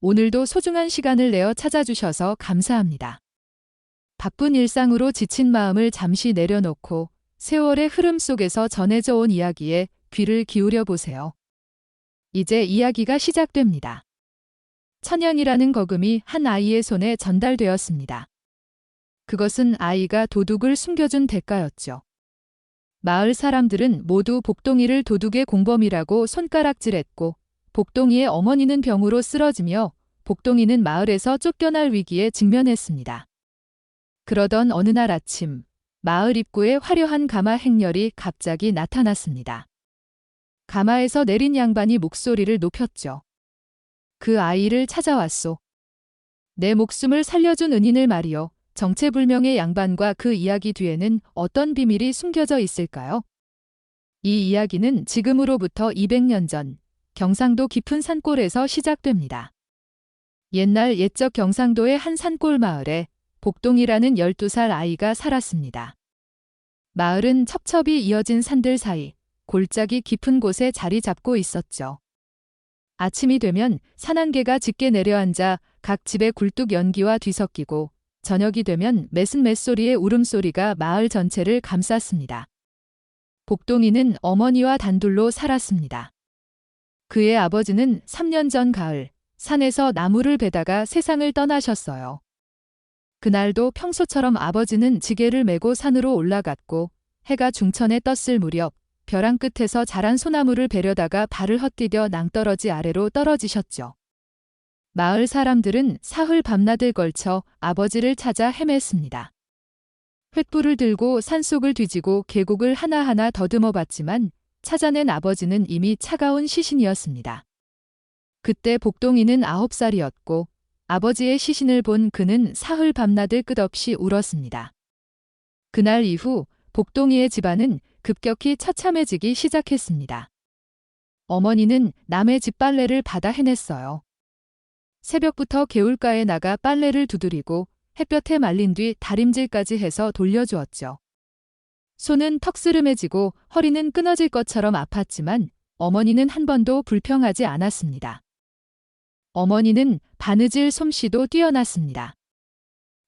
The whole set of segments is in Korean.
오늘도 소중한 시간을 내어 찾아주셔서 감사합니다. 바쁜 일상으로 지친 마음을 잠시 내려놓고 세월의 흐름 속에서 전해져 온 이야기에 귀를 기울여 보세요. 이제 이야기가 시작됩니다. 천냥이라는 거금이 한 아이의 손에 전달되었습니다. 그것은 아이가 도둑을 숨겨준 대가였죠. 마을 사람들은 모두 복동이를 도둑의 공범이라고 손가락질했고 복동이의 어머니는 병으로 쓰러지며 복동이는 마을에서 쫓겨날 위기에 직면했습니다. 그러던 어느 날 아침, 마을 입구에 화려한 가마 행렬이 갑자기 나타났습니다. 가마에서 내린 양반이 목소리를 높였죠. 그 아이를 찾아왔소. 내 목숨을 살려준 은인을 말이요. 정체불명의 양반과 그 이야기 뒤에는 어떤 비밀이 숨겨져 있을까요? 이 이야기는 지금으로부터 200년 전 경상도 깊은 산골에서 시작됩니다. 옛날 옛적 경상도의 한 산골 마을에 복동이라는 12살 아이가 살았습니다. 마을은 첩첩이 이어진 산들 사이 골짜기 깊은 곳에 자리 잡고 있었죠. 아침이 되면 산안개가 짙게 내려앉아 각 집의 굴뚝 연기와 뒤섞이고 저녁이 되면 메순메소리의 울음소리가 마을 전체를 감쌌습니다. 복동이는 어머니와 단둘로 살았습니다. 그의 아버지는 3년 전 가을 산에서 나무를 베다가 세상을 떠나셨어요. 그날도 평소처럼 아버지는 지게를 메고 산으로 올라갔고 해가 중천에 떴을 무렵 벼랑 끝에서 자란 소나무를 베려다가 발을 헛디뎌 낭떠러지 아래로 떨어지셨죠. 마을 사람들은 사흘 밤낮을 걸쳐 아버지를 찾아 헤맸습니다. 횃불을 들고 산속을 뒤지고 계곡을 하나하나 더듬어 봤지만 찾아낸 아버지는 이미 차가운 시신이었습니다. 그때 복동이는 9살이었고 아버지의 시신을 본 그는 사흘 밤낮을 끝없이 울었습니다. 그날 이후 복동이의 집안은 급격히 처참해지기 시작했습니다. 어머니는 남의 집 빨래를 받아 해냈어요. 새벽부터 개울가에 나가 빨래를 두드리고 햇볕에 말린 뒤 다림질까지 해서 돌려주었죠. 손은 턱스름해지고 허리는 끊어질 것처럼 아팠지만 어머니는 한 번도 불평하지 않았습니다. 어머니는 바느질 솜씨도 뛰어났습니다.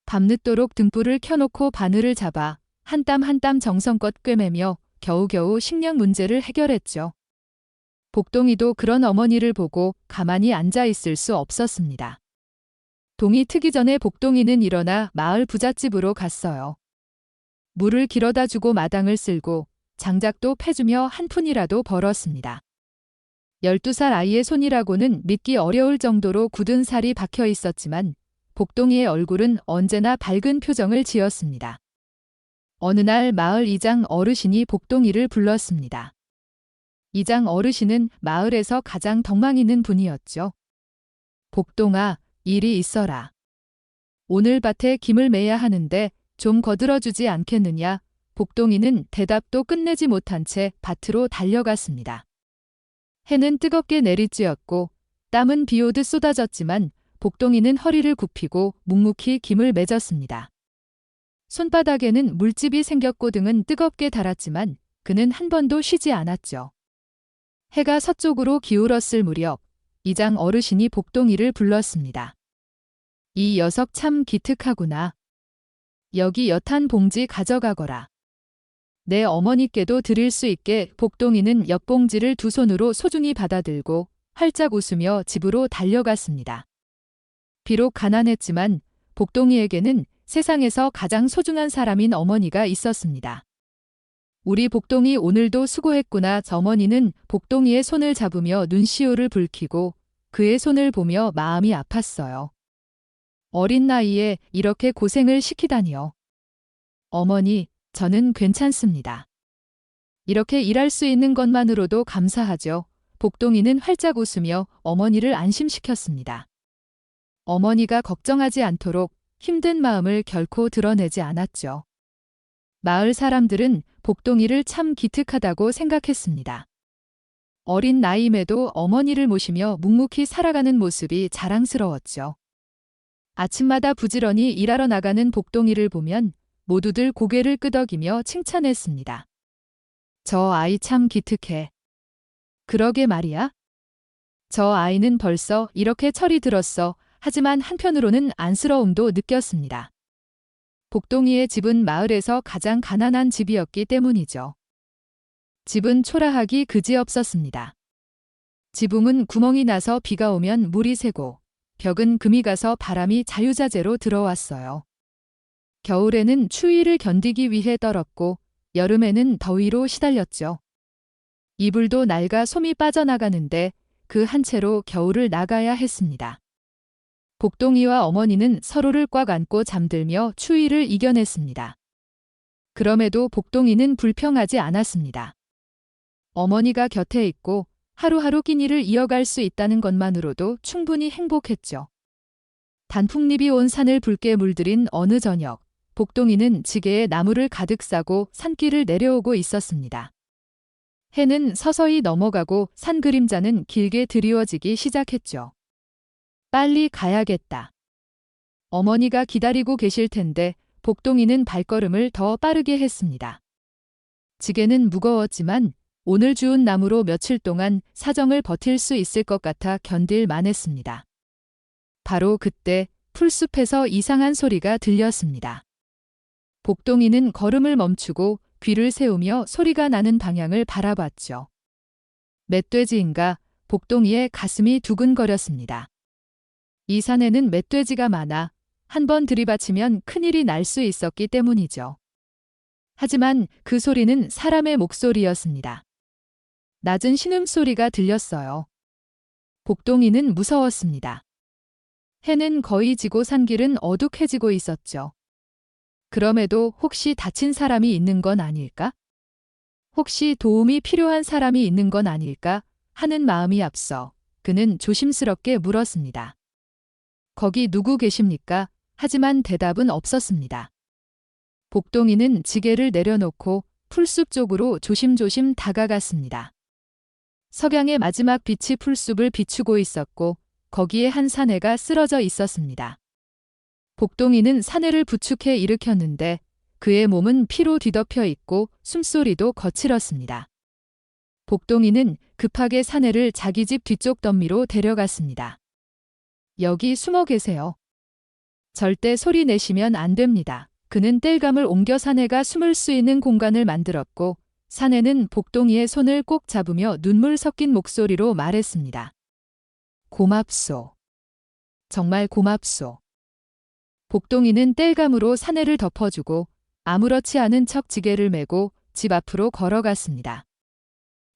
밤늦도록 등불을 켜놓고 바늘을 잡아 한 땀 한 땀 정성껏 꿰매며 겨우겨우 식량 문제를 해결했죠. 복동이도 그런 어머니를 보고 가만히 앉아 있을 수 없었습니다. 동이 트기 전에 복동이는 일어나 마을 부잣집으로 갔어요. 물을 길어다 주고 마당을 쓸고 장작도 패주며 한 푼이라도 벌었습니다. 12살 아이의 손이라고는 믿기 어려울 정도로 굳은 살이 박혀 있었지만 복동이의 얼굴은 언제나 밝은 표정을 지었습니다. 어느 날 마을 이장 어르신이 복동이를 불렀습니다. 이장 어르신은 마을에서 가장 덕망 있는 분이었죠. 복동아, 일이 있어라. 오늘 밭에 김을 매야 하는데 좀 거들어주지 않겠느냐? 복동이는 대답도 끝내지 못한 채 밭으로 달려갔습니다. 해는 뜨겁게 내리쬐었고 땀은 비 오듯 쏟아졌지만 복동이는 허리를 굽히고 묵묵히 김을 맺었습니다. 손바닥에는 물집이 생겼고 등은 뜨겁게 달았지만 그는 한 번도 쉬지 않았죠. 해가 서쪽으로 기울었을 무렵 이장 어르신이 복동이를 불렀습니다. 이 녀석 참 기특하구나. 여기 엿 한 봉지 가져가거라. 내 어머니께도 드릴 수 있게. 복동이는 엿봉지를 두 손으로 소중히 받아들고 활짝 웃으며 집으로 달려갔습니다. 비록 가난했지만 복동이에게는 세상에서 가장 소중한 사람인 어머니가 있었습니다. 우리 복동이 오늘도 수고했구나. 어머니는 복동이의 손을 잡으며 눈시울을 붉히고 그의 손을 보며 마음이 아팠어요. 어린 나이에 이렇게 고생을 시키다니요. 어머니, 저는 괜찮습니다. 이렇게 일할 수 있는 것만으로도 감사하죠. 복동이는 활짝 웃으며 어머니를 안심시켰습니다. 어머니가 걱정하지 않도록 힘든 마음을 결코 드러내지 않았죠. 마을 사람들은 복동이를 참 기특하다고 생각했습니다. 어린 나이임에도 어머니를 모시며 묵묵히 살아가는 모습이 자랑스러웠죠. 아침마다 부지런히 일하러 나가는 복동이를 보면 모두들 고개를 끄덕이며 칭찬했습니다. 저 아이 참 기특해. 그러게 말이야. 저 아이는 벌써 이렇게 철이 들었어. 하지만 한편으로는 안쓰러움도 느꼈습니다. 복동이의 집은 마을에서 가장 가난한 집이었기 때문이죠. 집은 초라하기 그지없었습니다. 지붕은 구멍이 나서 비가 오면 물이 새고 벽은 금이 가서 바람이 자유자재로 들어왔어요. 겨울에는 추위를 견디기 위해 떨었고 여름에는 더위로 시달렸죠. 이불도 낡아 솜이 빠져나가는데 그 한 채로 겨울을 나가야 했습니다. 복동이와 어머니는 서로를 꽉 안고 잠들며 추위를 이겨냈습니다. 그럼에도 복동이는 불평하지 않았습니다. 어머니가 곁에 있고 하루하루 끼니를 이어갈 수 있다는 것만으로도 충분히 행복했죠. 단풍잎이 온 산을 붉게 물들인 어느 저녁, 복동이는 지게에 나무를 가득 싸고 산길을 내려오고 있었습니다. 해는 서서히 넘어가고 산 그림자는 길게 드리워지기 시작했죠. 빨리 가야겠다. 어머니가 기다리고 계실 텐데 복동이는 발걸음을 더 빠르게 했습니다. 지게는 무거웠지만 오늘 주운 나무로 며칠 동안 사정을 버틸 수 있을 것 같아 견딜 만했습니다. 바로 그때 풀숲에서 이상한 소리가 들렸습니다. 복동이는 걸음을 멈추고 귀를 세우며 소리가 나는 방향을 바라봤죠. 멧돼지인가? 복동이의 가슴이 두근거렸습니다. 이 산에는 멧돼지가 많아 한 번 들이받치면 큰일이 날 수 있었기 때문이죠. 하지만 그 소리는 사람의 목소리였습니다. 낮은 신음소리가 들렸어요. 복동이는 무서웠습니다. 해는 거의 지고 산길은 어둑해지고 있었죠. 그럼에도 혹시 다친 사람이 있는 건 아닐까? 혹시 도움이 필요한 사람이 있는 건 아닐까? 하는 마음이 앞서 그는 조심스럽게 물었습니다. 거기 누구 계십니까? 하지만 대답은 없었습니다. 복동이는 지게를 내려놓고 풀숲 쪽으로 조심조심 다가갔습니다. 석양의 마지막 빛이 풀숲을 비추고 있었고 거기에 한 사내가 쓰러져 있었습니다. 복동이는 사내를 부축해 일으켰는데 그의 몸은 피로 뒤덮여 있고 숨소리도 거칠었습니다. 복동이는 급하게 사내를 자기 집 뒤쪽 덤미로 데려갔습니다. 여기 숨어 계세요. 절대 소리 내시면 안 됩니다. 그는 땔감을 옮겨 사내가 숨을 수 있는 공간을 만들었고 사내는 복동이의 손을 꼭 잡으며 눈물 섞인 목소리로 말했습니다. 고맙소. 정말 고맙소. 복동이는 땔감으로 사내를 덮어주고 아무렇지 않은 척 지게를 메고 집 앞으로 걸어갔습니다.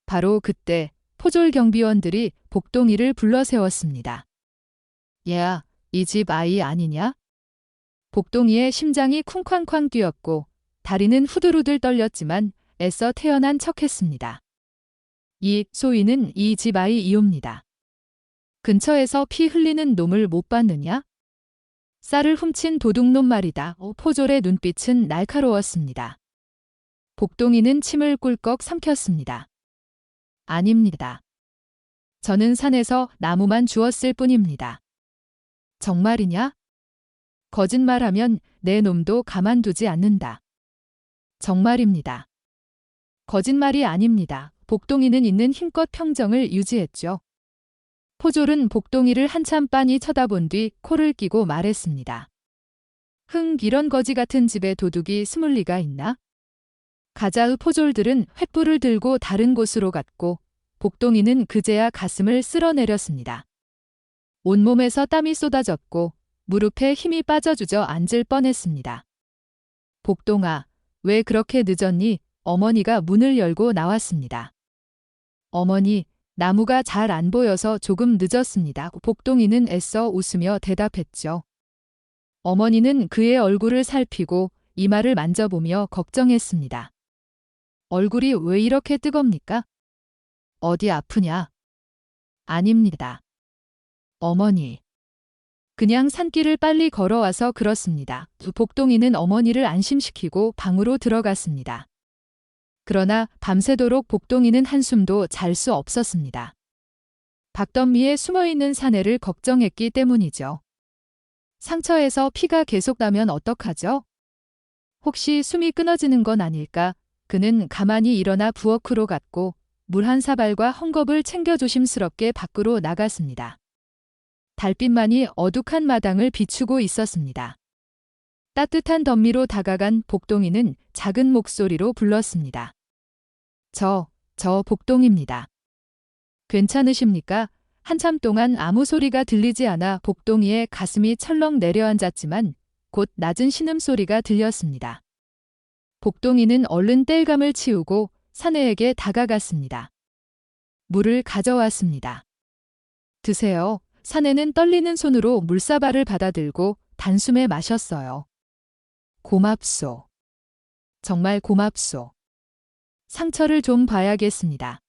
바로 그때 포졸 경비원들이 복동이를 불러 세웠습니다. 얘야, 이 집 아이 아니냐? 복동이의 심장이 쿵쾅쾅 뛰었고 다리는 후들후들 떨렸지만 애써 태어난 척했습니다. 이 소희는 이 집 아이 이옵니다. 근처에서 피 흘리는 놈을 못 봤느냐? 쌀을 훔친 도둑놈 말이다. 포졸의 눈빛은 날카로웠습니다. 복동이는 침을 꿀꺽 삼켰습니다. 아닙니다. 저는 산에서 나무만 주웠을 뿐입니다. 정말이냐? 거짓말하면 내 놈도 가만두지 않는다. 정말입니다. 거짓말이 아닙니다. 복동이는 있는 힘껏 평정을 유지했죠. 포졸은 복동이를 한참 빤히 쳐다본 뒤 코를 끼고 말했습니다. 이런 거지 같은 집에 도둑이 숨을 리가 있나? 가자의 포졸들은 횃불을 들고 다른 곳으로 갔고 복동이는 그제야 가슴을 쓸어내렸습니다. 온몸에서 땀이 쏟아졌고 무릎에 힘이 빠져 주저앉을 뻔했습니다. 복동아, 왜 그렇게 늦었니? 어머니가 문을 열고 나왔습니다. 어머니, 나무가 잘 안 보여서 조금 늦었습니다. 복동이는 애써 웃으며 대답했죠. 어머니는 그의 얼굴을 살피고 이마를 만져보며 걱정했습니다. 얼굴이 왜 이렇게 뜨겁니까? 어디 아프냐? 아닙니다. 어머니. 그냥 산길을 빨리 걸어와서 그렇습니다. 복동이는 어머니를 안심시키고 방으로 들어갔습니다. 그러나 밤새도록 복동이는 한숨도 잘 수 없었습니다. 박덤미에 숨어있는 사내를 걱정했기 때문이죠. 상처에서 피가 계속 나면 어떡하죠? 혹시 숨이 끊어지는 건 아닐까? 그는 가만히 일어나 부엌으로 갔고 물 한 사발과 헝겊을 챙겨 조심스럽게 밖으로 나갔습니다. 달빛만이 어둑한 마당을 비추고 있었습니다. 따뜻한 덤미로 다가간 복동이는 작은 목소리로 불렀습니다. 저 복동입니다. 괜찮으십니까? 한참 동안 아무 소리가 들리지 않아 복동이의 가슴이 철렁 내려앉았지만 곧 낮은 신음소리가 들렸습니다. 복동이는 얼른 땔감을 치우고 사내에게 다가갔습니다. 물을 가져왔습니다. 드세요. 사내는 떨리는 손으로 물사발을 받아들고 단숨에 마셨어요. 고맙소. 정말 고맙소. 상처를 좀 봐야겠습니다.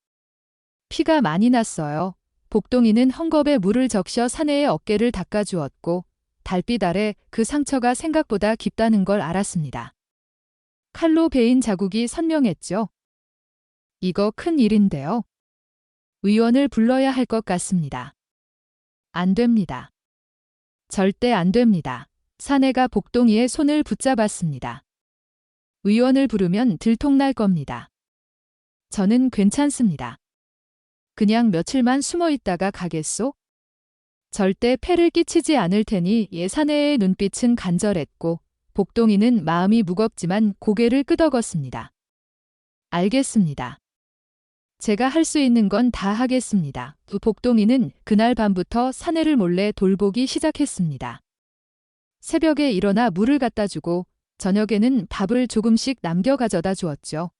피가 많이 났어요. 복동이는 헝겊에 물을 적셔 사내의 어깨를 닦아주었고 달빛 아래 그 상처가 생각보다 깊다는 걸 알았습니다. 칼로 베인 자국이 선명했죠. 이거 큰 일인데요. 의원을 불러야 할 것 같습니다. 안 됩니다. 절대 안 됩니다. 사내가 복동이의 손을 붙잡았습니다. 의원을 부르면 들통날 겁니다. 저는 괜찮습니다. 그냥 며칠만 숨어 있다가 가겠소? 절대 폐를 끼치지 않을 테니. 사내의 눈빛은 간절했고 복동이는 마음이 무겁지만 고개를 끄덕였습니다. 알겠습니다. 제가 할 수 있는 건 다 하겠습니다. 복동이는 그날 밤부터 사내를 몰래 돌보기 시작했습니다. 새벽에 일어나 물을 갖다 주고 저녁에는 밥을 조금씩 남겨 가져다 주었죠.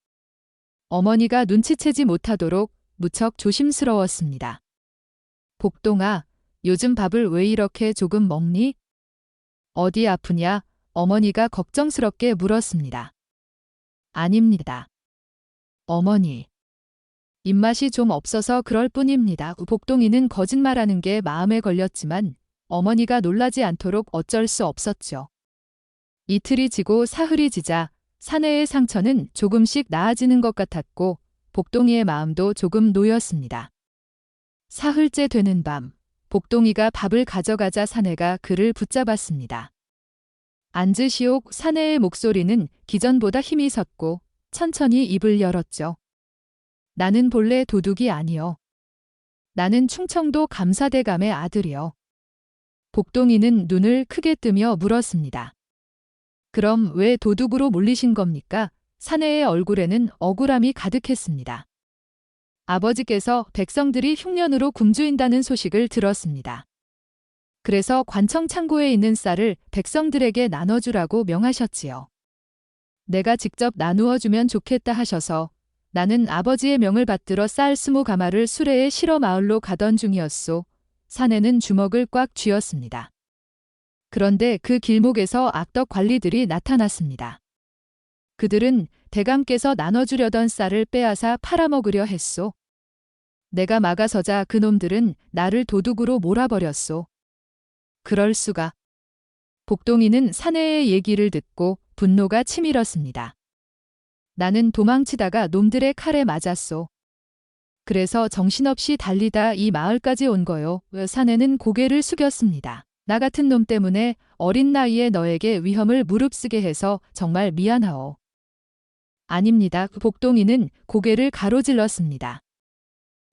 어머니가 눈치채지 못하도록 무척 조심스러웠습니다. 복동아, 요즘 밥을 왜 이렇게 조금 먹니? 어디 아프냐? 어머니가 걱정스럽게 물었습니다. 아닙니다. 어머니. 입맛이 좀 없어서 그럴 뿐입니다. 복동이는 거짓말하는 게 마음에 걸렸지만 어머니가 놀라지 않도록 어쩔 수 없었죠. 이틀이 지고 사흘이 지자 사내의 상처는 조금씩 나아지는 것 같았고 복동이의 마음도 조금 놓였습니다. 사흘째 되는 밤, 복동이가 밥을 가져가자 사내가 그를 붙잡았습니다. 앉으시오. 사내의 목소리는 기전보다 힘이 섰고 천천히 입을 열었죠. 나는 본래 도둑이 아니여. 나는 충청도 감사대감의 아들이여. 복동이는 눈을 크게 뜨며 물었습니다. 그럼 왜 도둑으로 몰리신 겁니까? 사내의 얼굴에는 억울함이 가득했습니다. 아버지께서 백성들이 흉년으로 굶주린다는 소식을 들었습니다. 그래서 관청 창고에 있는 쌀을 백성들에게 나눠주라고 명하셨지요. 내가 직접 나누어 주면 좋겠다 하셔서 나는 아버지의 명을 받들어 쌀 20가마를 수레에 실어 마을로 가던 중이었소. 사내는 주먹을 꽉 쥐었습니다. 그런데 그 길목에서 악덕 관리들이 나타났습니다. 그들은 대감께서 나눠주려던 쌀을 빼앗아 팔아먹으려 했소. 내가 막아서자 그놈들은 나를 도둑으로 몰아버렸소. 그럴 수가. 복동이는 사내의 얘기를 듣고 분노가 치밀었습니다. 나는 도망치다가 놈들의 칼에 맞았소. 그래서 정신없이 달리다 이 마을까지 온 거요. 사내는 고개를 숙였습니다. 나 같은 놈 때문에 어린 나이에 너에게 위험을 무릅쓰게 해서 정말 미안하오. 아닙니다. 복동이는 고개를 가로질렀습니다.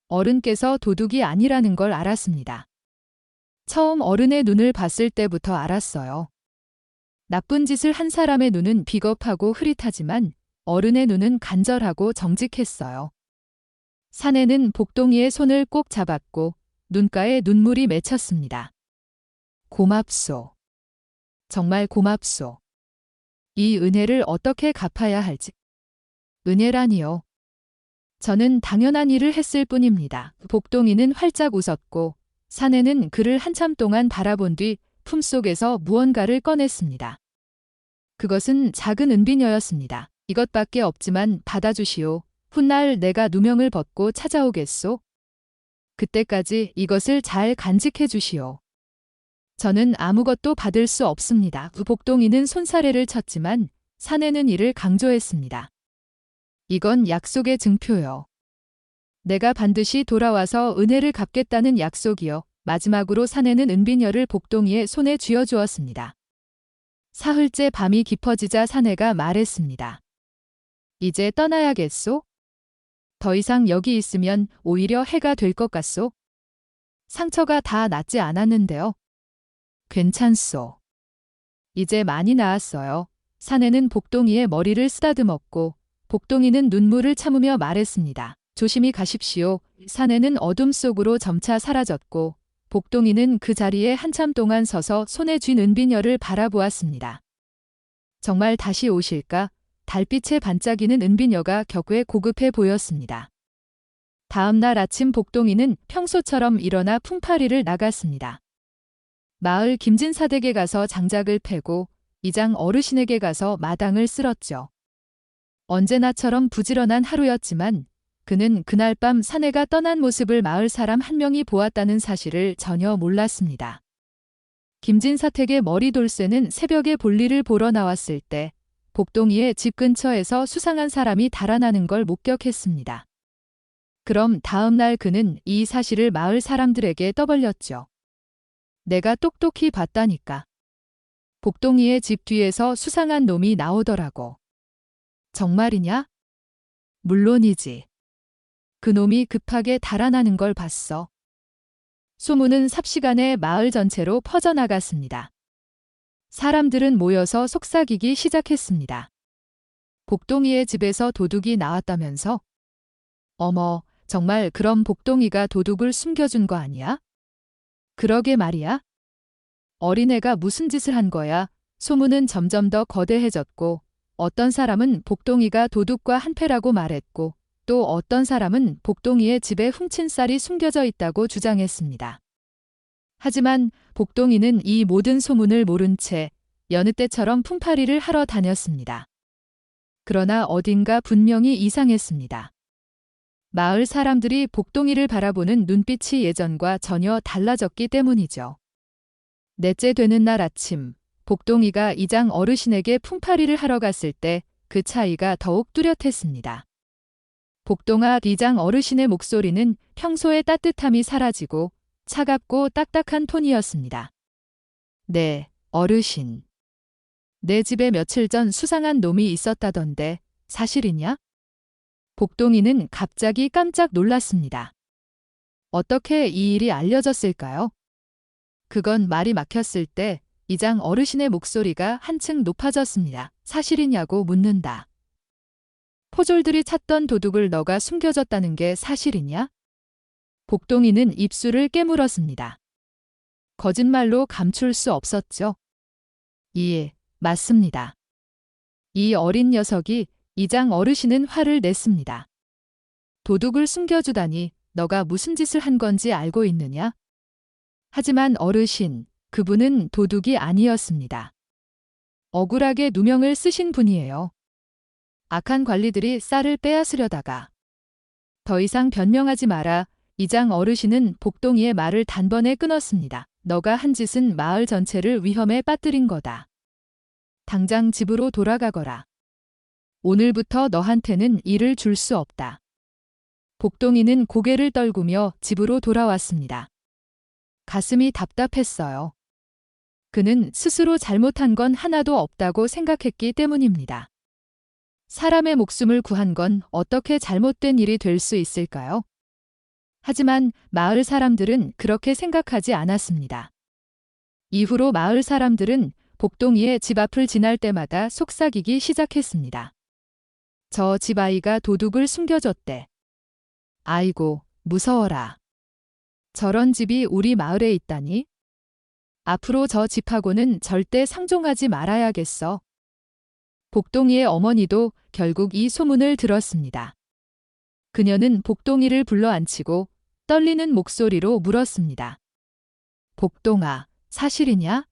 어른께서 도둑이 아니라는 걸 알았습니다. 처음 어른의 눈을 봤을 때부터 알았어요. 나쁜 짓을 한 사람의 눈은 비겁하고 흐릿하지만 어른의 눈은 간절하고 정직했어요. 사내는 복동이의 손을 꼭 잡았고 눈가에 눈물이 맺혔습니다. 고맙소. 정말 고맙소. 이 은혜를 어떻게 갚아야 할지. 은혜라니요. 저는 당연한 일을 했을 뿐입니다. 복동이는 활짝 웃었고 사내는 그를 한참 동안 바라본 뒤 품속에서 무언가를 꺼냈습니다. 그것은 작은 은비녀였습니다. 이것밖에 없지만 받아주시오. 훗날 내가 누명을 벗고 찾아오겠소. 그때까지 이것을 잘 간직해 주시오. 저는 아무것도 받을 수 없습니다. 복동이는 손사래를 쳤지만 사내는 이를 강조했습니다. 이건 약속의 증표요. 내가 반드시 돌아와서 은혜를 갚겠다는 약속이요. 마지막으로 사내는 은비녀를 복동이의 손에 쥐어주었습니다. 사흘째 밤이 깊어지자 사내가 말했습니다. 이제 떠나야겠소? 더 이상 여기 있으면 오히려 해가 될 것 같소? 상처가 다 낫지 않았는데요. 괜찮소. 이제 많이 나았어요. 사내는 복동이의 머리를 쓰다듬었고 복동이는 눈물을 참으며 말했습니다. 조심히 가십시오. 사내는 어둠 속으로 점차 사라졌고 복동이는 그 자리에 한참 동안 서서 손에 쥔 은비녀를 바라보았습니다. 정말 다시 오실까? 달빛에 반짝이는 은비녀가 격외 고급해 보였습니다. 다음 날 아침 복동이는 평소처럼 일어나 풍파리를 나갔습니다. 마을 김진사댁에 가서 장작을 패고 이장 어르신에게 가서 마당을 쓸었죠. 언제나처럼 부지런한 하루였지만 그는 그날 밤 사내가 떠난 모습을 마을 사람 한 명이 보았다는 사실을 전혀 몰랐습니다. 김진사택의 머리돌쇠는 새벽에 볼일을 보러 나왔을 때 복동이의 집 근처에서 수상한 사람이 달아나는 걸 목격했습니다. 그럼 다음 날 그는 이 사실을 마을 사람들에게 떠벌렸죠. 내가 똑똑히 봤다니까. 복동이의 집 뒤에서 수상한 놈이 나오더라고. 정말이냐? 물론이지. 그 놈이 급하게 달아나는 걸 봤어. 소문은 삽시간에 마을 전체로 퍼져나갔습니다. 사람들은 모여서 속삭이기 시작했습니다. 복동이의 집에서 도둑이 나왔다면서? 어머, 정말 그럼 복동이가 도둑을 숨겨준 거 아니야? 그러게 말이야. 어린애가 무슨 짓을 한 거야? 소문은 점점 더 거대해졌고 어떤 사람은 복동이가 도둑과 한패라고 말했고 또 어떤 사람은 복동이의 집에 훔친 쌀이 숨겨져 있다고 주장했습니다. 하지만 복동이는 이 모든 소문을 모른 채 여느 때처럼 풍파리를 하러 다녔습니다. 그러나 어딘가 분명히 이상했습니다. 마을 사람들이 복동이를 바라보는 눈빛이 예전과 전혀 달라졌기 때문이죠. 넷째 되는 날 아침, 복동이가 이장 어르신에게 풍파리를 하러 갔을 때 그 차이가 더욱 뚜렷했습니다. 복동아, 이장 어르신의 목소리는 평소의 따뜻함이 사라지고 차갑고 딱딱한 톤이었습니다. 네, 어르신. 내 집에 며칠 전 수상한 놈이 있었다던데 사실이냐? 복동이는 갑자기 깜짝 놀랐습니다. 어떻게 이 일이 알려졌을까요? 그건 말이 막혔을 때 이장 어르신의 목소리가 한층 높아졌습니다. 사실이냐고 묻는다. 포졸들이 찾던 도둑을 너가 숨겨줬다는 게 사실이냐? 복동이는 입술을 깨물었습니다. 거짓말로 감출 수 없었죠. 예, 맞습니다. 이 어린 녀석이 이장 어르신은 화를 냈습니다. 도둑을 숨겨주다니 너가 무슨 짓을 한 건지 알고 있느냐? 하지만 어르신, 그분은 도둑이 아니었습니다. 억울하게 누명을 쓰신 분이에요. 악한 관리들이 쌀을 빼앗으려다가. 더 이상 변명하지 마라. 이장 어르신은 복동이의 말을 단번에 끊었습니다. 너가 한 짓은 마을 전체를 위험에 빠뜨린 거다. 당장 집으로 돌아가거라. 오늘부터 너한테는 일을 줄 수 없다. 복동이는 고개를 떨구며 집으로 돌아왔습니다. 가슴이 답답했어요. 그는 스스로 잘못한 건 하나도 없다고 생각했기 때문입니다. 사람의 목숨을 구한 건 어떻게 잘못된 일이 될 수 있을까요? 하지만 마을 사람들은 그렇게 생각하지 않았습니다. 이후로 마을 사람들은 복동이의 집 앞을 지날 때마다 속삭이기 시작했습니다. 저 집 아이가 도둑을 숨겨줬대. 아이고, 무서워라. 저런 집이 우리 마을에 있다니? 앞으로 저 집하고는 절대 상종하지 말아야겠어. 복동이의 어머니도 결국 이 소문을 들었습니다. 그녀는 복동이를 불러앉히고 떨리는 목소리로 물었습니다. 복동아, 사실이냐?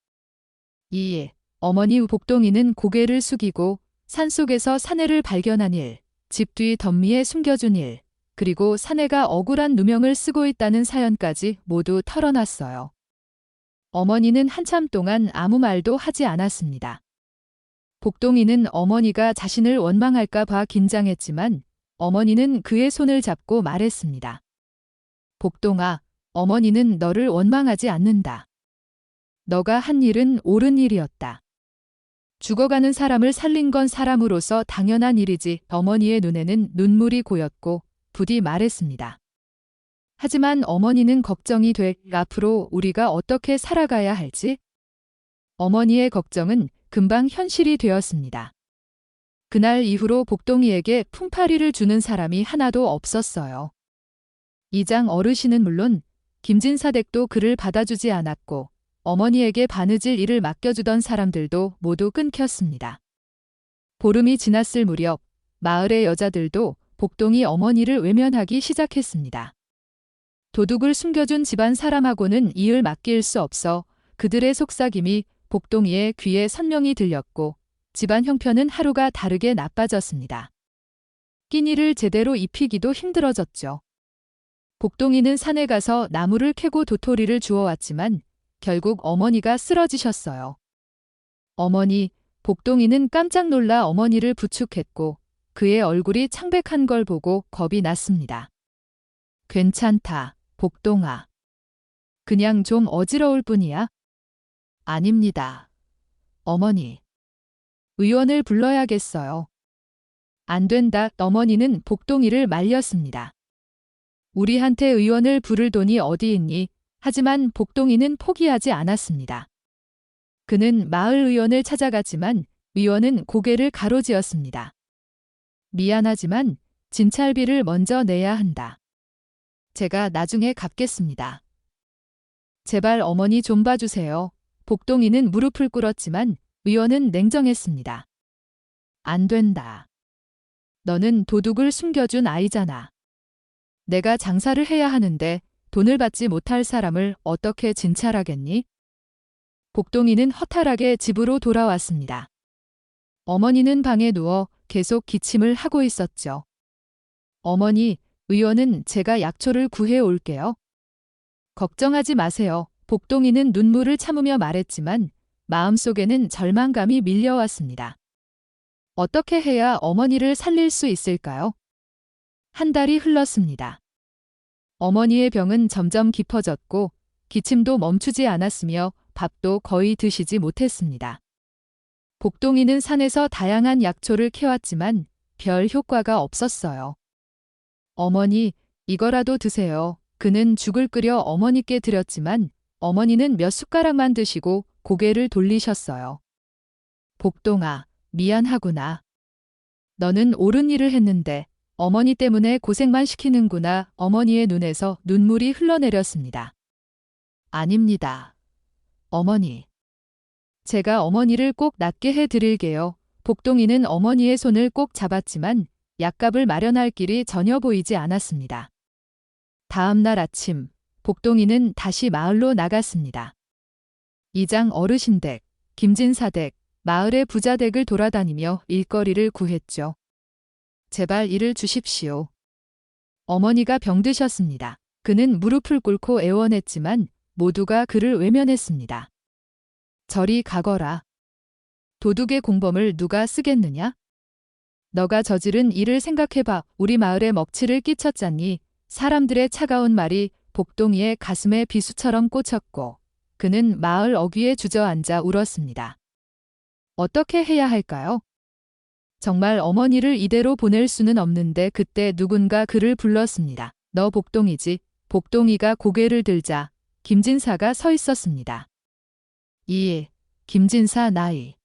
예, 어머니. 복동이는 고개를 숙이고 산속에서 사내를 발견한 일, 집 뒤 덤미에 숨겨준 일, 그리고 사내가 억울한 누명을 쓰고 있다는 사연까지 모두 털어놨어요. 어머니는 한참 동안 아무 말도 하지 않았습니다. 복동이는 어머니가 자신을 원망할까 봐 긴장했지만 어머니는 그의 손을 잡고 말했습니다. 복동아, 어머니는 너를 원망하지 않는다. 너가 한 일은 옳은 일이었다. 죽어가는 사람을 살린 건 사람으로서 당연한 일이지. 어머니의 눈에는 눈물이 고였고 부디 말했습니다. 하지만 어머니는 걱정이 돼 앞으로 우리가 어떻게 살아가야 할지? 어머니의 걱정은 금방 현실이 되었습니다. 그날 이후로 복동이에게 품팔이를 주는 사람이 하나도 없었어요. 이장 어르신은 물론 김진사 댁도 그를 받아주지 않았고 어머니에게 바느질 일을 맡겨주던 사람들도 모두 끊겼습니다. 보름이 지났을 무렵 마을의 여자들도 복동이 어머니를 외면하기 시작했습니다. 도둑을 숨겨준 집안 사람하고는 이을 맡길 수 없어 그들의 속삭임이 복동이의 귀에 선명히 들렸고 집안 형편은 하루가 다르게 나빠졌습니다. 끼니를 제대로 입히기도 힘들어졌죠. 복동이는 산에 가서 나무를 캐고 도토리를 주워왔지만 결국 어머니가 쓰러지셨어요. 어머니, 복동이는 깜짝 놀라 어머니를 부축했고 그의 얼굴이 창백한 걸 보고 겁이 났습니다. 괜찮다, 복동아. 그냥 좀 어지러울 뿐이야. 아닙니다. 어머니. 의원을 불러야겠어요. 안 된다. 어머니는 복동이를 말렸습니다. 우리한테 의원을 부를 돈이 어디 있니? 하지만 복동이는 포기하지 않았습니다. 그는 마을 의원을 찾아갔지만 의원은 고개를 가로지었습니다. 미안하지만 진찰비를 먼저 내야 한다. 제가 나중에 갚겠습니다. 제발 어머니 좀 봐주세요. 복동이는 무릎을 꿇었지만 의원은 냉정했습니다. 안 된다. 너는 도둑을 숨겨준 아이잖아. 내가 장사를 해야 하는데 돈을 받지 못할 사람을 어떻게 진찰하겠니? 복동이는 허탈하게 집으로 돌아왔습니다. 어머니는 방에 누워 계속 기침을 하고 있었죠. 어머니, 의원은 제가 약초를 구해 올게요. 걱정하지 마세요. 복동이는 눈물을 참으며 말했지만 마음속에는 절망감이 밀려왔습니다. 어떻게 해야 어머니를 살릴 수 있을까요? 한 달이 흘렀습니다. 어머니의 병은 점점 깊어졌고 기침도 멈추지 않았으며 밥도 거의 드시지 못했습니다. 복동이는 산에서 다양한 약초를 캐왔지만 별 효과가 없었어요. 어머니, 이거라도 드세요. 그는 죽을 끓여 어머니께 드렸지만 어머니는 몇 숟가락만 드시고 고개를 돌리셨어요. 복동아, 미안하구나. 너는 옳은 일을 했는데 어머니 때문에 고생만 시키는구나. 어머니의 눈에서 눈물이 흘러내렸습니다. 아닙니다. 어머니. 제가 어머니를 꼭 낫게 해드릴게요. 복동이는 어머니의 손을 꼭 잡았지만 약값을 마련할 길이 전혀 보이지 않았습니다. 다음 날 아침, 복동이는 다시 마을로 나갔습니다. 이장 어르신 댁, 김진사 댁, 마을의 부자 댁을 돌아다니며 일거리를 구했죠. 제발 일을 주십시오. 어머니가 병드셨습니다. 그는 무릎을 꿇고 애원했지만 모두가 그를 외면했습니다. 저리 가거라. 도둑의 공범을 누가 쓰겠느냐? 너가 저지른 일을 생각해봐. 우리 마을에 먹칠을 끼쳤잖니. 사람들의 차가운 말이 복동이의 가슴에 비수처럼 꽂혔고 그는 마을 어귀에 주저앉아 울었습니다. 어떻게 해야 할까요? 정말 어머니를 이대로 보낼 수는 없는데 그때 누군가 그를 불렀습니다. 너 복동이지? 복동이가 고개를 들자 김진사가 서 있었습니다. 이, 김진사 나이.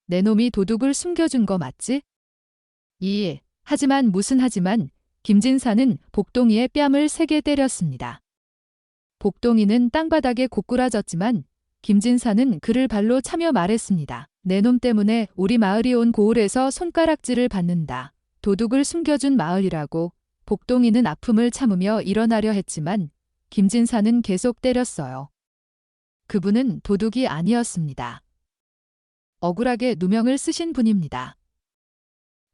내 놈이 도둑을 숨겨준 거 맞지? 하지만 김진사는 복동이의 뺨을 세게 때렸습니다. 복동이는 땅바닥에 고꾸라졌지만 김진사는 그를 발로 차며 말했습니다. 내 놈 때문에 우리 마을이 온 고을에서 손가락질을 받는다. 도둑을 숨겨준 마을이라고. 복동이는 아픔을 참으며 일어나려 했지만 김진사는 계속 때렸어요. 그분은 도둑이 아니었습니다. 억울하게 누명을 쓰신 분입니다.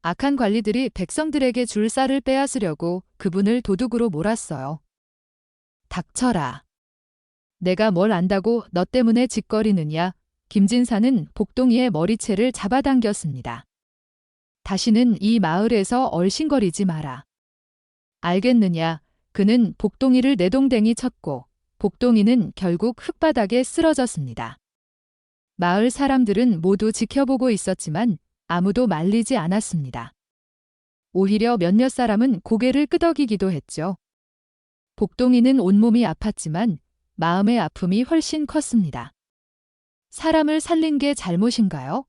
악한 관리들이 백성들에게 줄 쌀을 빼앗으려고 그분을 도둑으로 몰았어요. 닥쳐라. 내가 뭘 안다고 너 때문에 짓거리느냐. 김진사는 복동이의 머리채를 잡아당겼습니다. 다시는 이 마을에서 얼씬거리지 마라. 알겠느냐. 그는 복동이를 내동댕이 쳤고 복동이는 결국 흙바닥에 쓰러졌습니다. 마을 사람들은 모두 지켜보고 있었지만 아무도 말리지 않았습니다. 오히려 몇몇 사람은 고개를 끄덕이기도 했죠. 복동이는 온몸이 아팠지만 마음의 아픔이 훨씬 컸습니다. 사람을 살린 게 잘못인가요?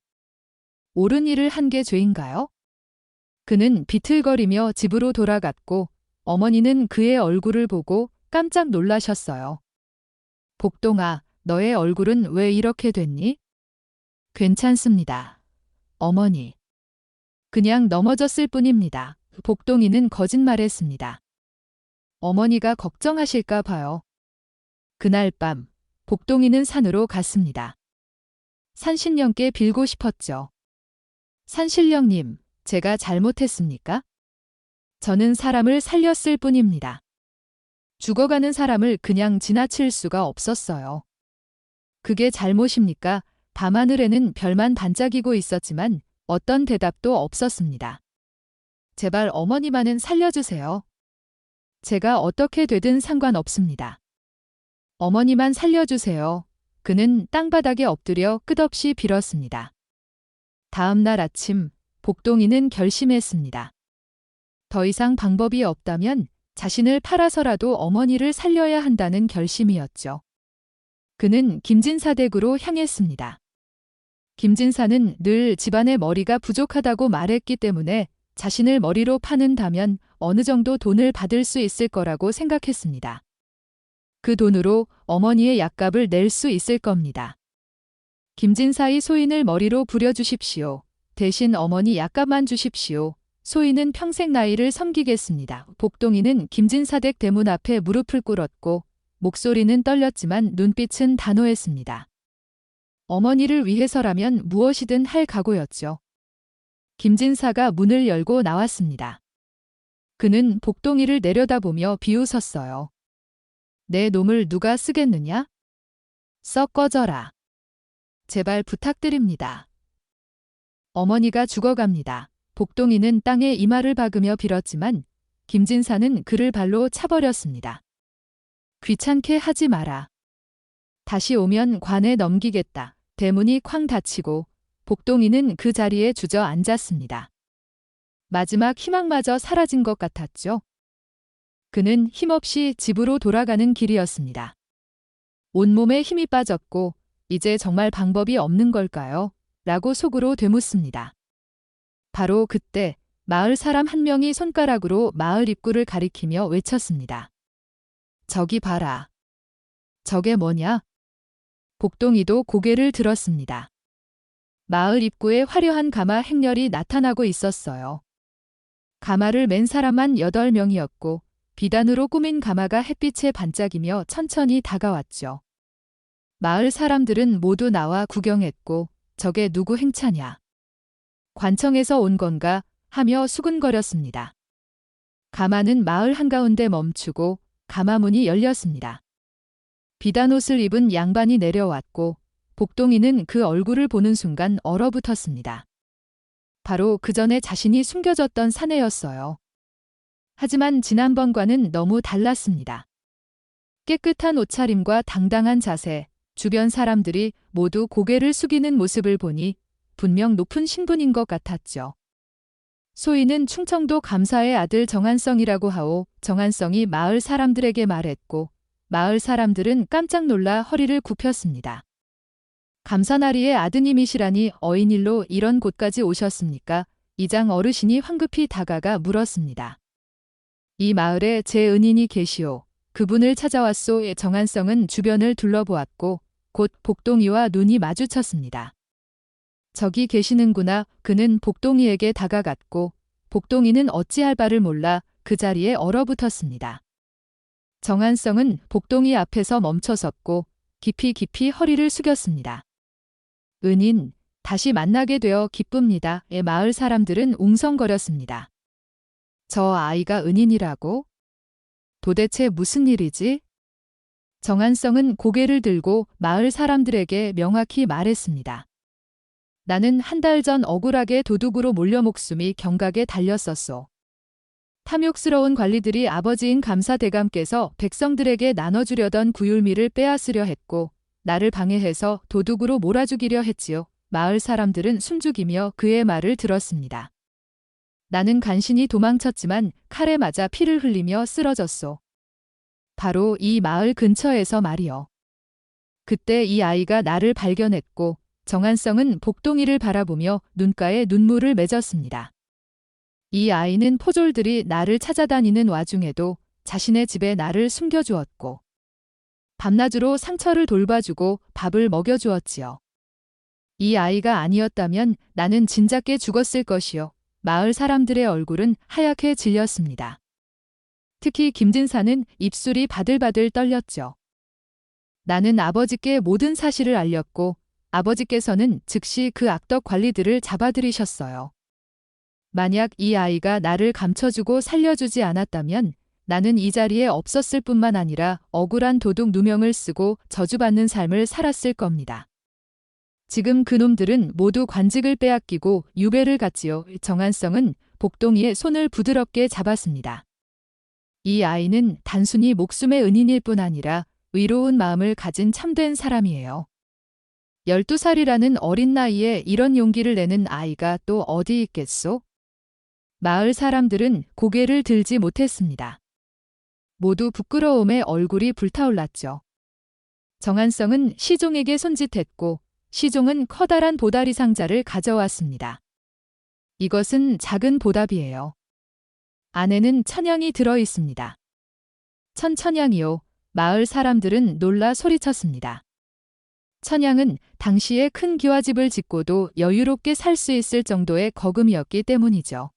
옳은 일을 한 게 죄인가요? 그는 비틀거리며 집으로 돌아갔고 어머니는 그의 얼굴을 보고 깜짝 놀라셨어요. 복동아, 너의 얼굴은 왜 이렇게 됐니? 괜찮습니다. 어머니. 그냥 넘어졌을 뿐입니다. 복동이는 거짓말했습니다. 어머니가 걱정하실까 봐요. 그날 밤, 복동이는 산으로 갔습니다. 산신령께 빌고 싶었죠. 산신령님, 제가 잘못했습니까? 저는 사람을 살렸을 뿐입니다. 죽어가는 사람을 그냥 지나칠 수가 없었어요. 그게 잘못입니까? 밤하늘에는 별만 반짝이고 있었지만 어떤 대답도 없었습니다. 제발 어머니만은 살려주세요. 제가 어떻게 되든 상관없습니다. 어머니만 살려주세요. 그는 땅바닥에 엎드려 끝없이 빌었습니다. 다음 날 아침, 복동이는 결심했습니다. 더 이상 방법이 없다면 자신을 팔아서라도 어머니를 살려야 한다는 결심이었죠. 그는 김진사 댁으로 향했습니다. 김진사는 늘 집안의 머리가 부족하다고 말했기 때문에 자신을 머리로 파는다면 어느 정도 돈을 받을 수 있을 거라고 생각했습니다. 그 돈으로 어머니의 약값을 낼 수 있을 겁니다. 김진사의 소인을 머리로 부려주십시오. 대신 어머니 약값만 주십시오. 소인은 평생 나이를 섬기겠습니다. 복동이는 김진사댁 대문 앞에 무릎을 꿇었고 목소리는 떨렸지만 눈빛은 단호했습니다. 어머니를 위해서라면 무엇이든 할 각오였죠. 김진사가 문을 열고 나왔습니다. 그는 복동이를 내려다보며 비웃었어요. 내 놈을 누가 쓰겠느냐? 썩 꺼져라. 제발 부탁드립니다. 어머니가 죽어갑니다. 복동이는 땅에 이마를 박으며 빌었지만 김진사는 그를 발로 차버렸습니다. 귀찮게 하지 마라. 다시 오면 관에 넘기겠다. 대문이 쾅 닫히고 복동이는 그 자리에 주저앉았습니다. 마지막 희망마저 사라진 것 같았죠. 그는 힘없이 집으로 돌아가는 길이었습니다. 온몸에 힘이 빠졌고 이제 정말 방법이 없는 걸까요? 라고 속으로 되묻습니다. 바로 그때 마을 사람 한 명이 손가락으로 마을 입구를 가리키며 외쳤습니다. 저기 봐라. 저게 뭐냐? 복동이도 고개를 들었습니다. 마을 입구에 화려한 가마 행렬이 나타나고 있었어요. 가마를 맨 사람만 8명이었고 비단으로 꾸민 가마가 햇빛에 반짝이며 천천히 다가왔죠. 마을 사람들은 모두 나와 구경했고 저게 누구 행차냐? 관청에서 온 건가 하며 수근거렸습니다. 가마는 마을 한가운데 멈추고 가마문이 열렸습니다. 비단 옷을 입은 양반이 내려왔고 복동이는 그 얼굴을 보는 순간 얼어붙었습니다. 바로 그 전에 자신이 숨겨졌던 사내였어요. 하지만 지난번과는 너무 달랐습니다. 깨끗한 옷차림과 당당한 자세, 주변 사람들이 모두 고개를 숙이는 모습을 보니 분명 높은 신분인 것 같았죠. 소인은 충청도 감사의 아들 정한성이라고 하오 정한성이 마을 사람들에게 말했고 마을 사람들은 깜짝 놀라 허리를 굽혔습니다. 감사나리의 아드님이시라니 어인일로 이런 곳까지 오셨습니까? 이장 어르신이 황급히 다가가 물었습니다. 이 마을에 제 은인이 계시오. 그분을 찾아왔소. 정한성은 주변을 둘러보았고 곧 복동이와 눈이 마주쳤습니다. 저기 계시는구나. 그는 복동이에게 다가갔고 복동이는 어찌할 바를 몰라 그 자리에 얼어붙었습니다. 정한성은 복동이 앞에서 멈춰섰고 깊이 허리를 숙였습니다. 은인, 다시 만나게 되어 기쁩니다. 마을 사람들은 웅성거렸습니다. 저 아이가 은인이라고? 도대체 무슨 일이지? 정한성은 고개를 들고 마을 사람들에게 명확히 말했습니다. 나는 한 달 전 억울하게 도둑으로 몰려 목숨이 경각에 달렸었소. 탐욕스러운 관리들이 아버지인 감사대감께서 백성들에게 나눠주려던 구율미를 빼앗으려 했고 나를 방해해서 도둑으로 몰아죽이려 했지요. 마을 사람들은 숨죽이며 그의 말을 들었습니다. 나는 간신히 도망쳤지만 칼에 맞아 피를 흘리며 쓰러졌소. 바로 이 마을 근처에서 말이요. 그때 이 아이가 나를 발견했고 정한성은 복동이를 바라보며 눈가에 눈물을 맺었습니다. 이 아이는 포졸들이 나를 찾아다니는 와중에도 자신의 집에 나를 숨겨주었고 밤낮으로 상처를 돌봐주고 밥을 먹여주었지요. 이 아이가 아니었다면 나는 진작에 죽었을 것이요. 마을 사람들의 얼굴은 하얗게 질렸습니다. 특히 김진사는 입술이 바들바들 떨렸죠. 나는 아버지께 모든 사실을 알렸고 아버지께서는 즉시 그 악덕 관리들을 잡아들이셨어요. 만약 이 아이가 나를 감춰주고 살려주지 않았다면 나는 이 자리에 없었을 뿐만 아니라 억울한 도둑 누명을 쓰고 저주받는 삶을 살았을 겁니다. 지금 그놈들은 모두 관직을 빼앗기고 유배를 갔지요. 정한성은 복동이의 손을 부드럽게 잡았습니다. 이 아이는 단순히 목숨의 은인일 뿐 아니라 의로운 마음을 가진 참된 사람이에요. 12살이라는 어린 나이에 이런 용기를 내는 아이가 또 어디 있겠소? 마을 사람들은 고개를 들지 못했습니다. 모두 부끄러움에 얼굴이 불타올랐죠. 정한성은 시종에게 손짓했고 시종은 커다란 보다리 상자를 가져왔습니다. 이것은 작은 보답이에요. 안에는 천냥이 들어 있습니다. 천천냥이요. 마을 사람들은 놀라 소리쳤습니다. 천냥은 당시에 큰 기와집을 짓고도 여유롭게 살 수 있을 정도의 거금이었기 때문이죠.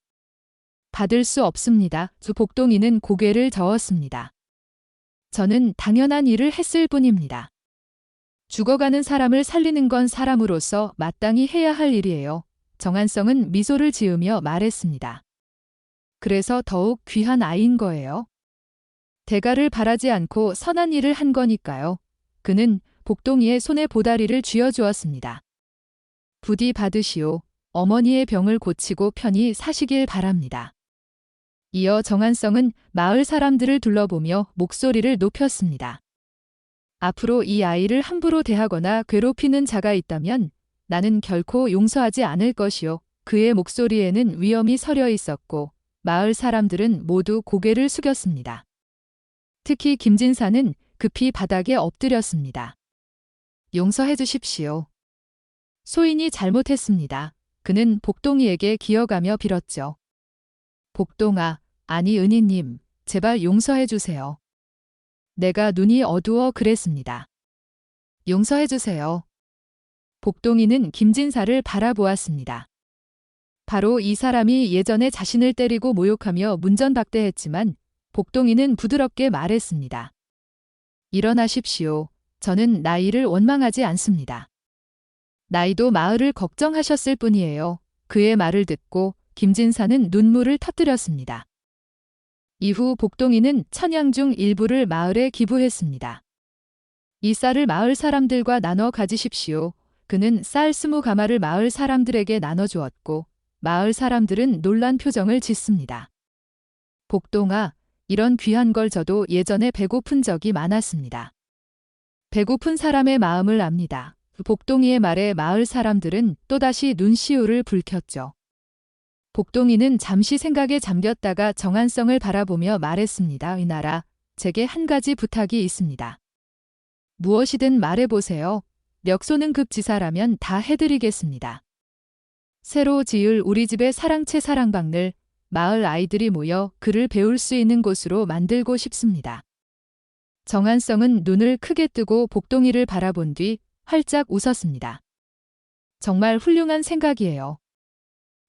받을 수 없습니다. 복동이는 고개를 저었습니다. 저는 당연한 일을 했을 뿐입니다. 죽어가는 사람을 살리는 건 사람으로서 마땅히 해야 할 일이에요. 정한성은 미소를 지으며 말했습니다. 그래서 더욱 귀한 아이인 거예요. 대가를 바라지 않고 선한 일을 한 거니까요. 그는 복동이의 손에 보다리를 쥐어주었습니다. 부디 받으시오. 어머니의 병을 고치고 편히 사시길 바랍니다. 이어 정한성은 마을 사람들을 둘러보며 목소리를 높였습니다. 앞으로 이 아이를 함부로 대하거나 괴롭히는 자가 있다면 나는 결코 용서하지 않을 것이요. 그의 목소리에는 위엄이 서려 있었고 마을 사람들은 모두 고개를 숙였습니다. 특히 김진사는 급히 바닥에 엎드렸습니다. 용서해 주십시오. 소인이 잘못했습니다. 그는 복동이에게 기어가며 빌었죠. 복동아, 아니 은희님, 제발 용서해 주세요. 내가 눈이 어두워 그랬습니다. 용서해 주세요. 복동이는 김진사를 바라보았습니다. 바로 이 사람이 예전에 자신을 때리고 모욕하며 문전박대했지만 복동이는 부드럽게 말했습니다. 일어나십시오. 저는 나이를 원망하지 않습니다. 나이도 마을을 걱정하셨을 뿐이에요. 그의 말을 듣고 김진사는 눈물을 터뜨렸습니다. 이후 복동이는 천냥 중 일부를 마을에 기부했습니다. 이 쌀을 마을 사람들과 나눠 가지십시오. 그는 쌀 20가마를 마을 사람들에게 나눠주었고 마을 사람들은 놀란 표정을 짓습니다. 복동아, 이런 귀한 걸 저도 예전에 배고픈 적이 많았습니다. 배고픈 사람의 마음을 압니다. 복동이의 말에 마을 사람들은 또다시 눈시울을 붉혔죠. 복동이는 잠시 생각에 잠겼다가 정한성을 바라보며 말했습니다. 이나라, 제게 한 가지 부탁이 있습니다. 무엇이든 말해보세요. 멱소는 급지사라면 다 해드리겠습니다. 새로 지을 우리 집의 사랑채 사랑방을 마을 아이들이 모여 글을 배울 수 있는 곳으로 만들고 싶습니다. 정한성은 눈을 크게 뜨고 복동이를 바라본 뒤 활짝 웃었습니다. 정말 훌륭한 생각이에요.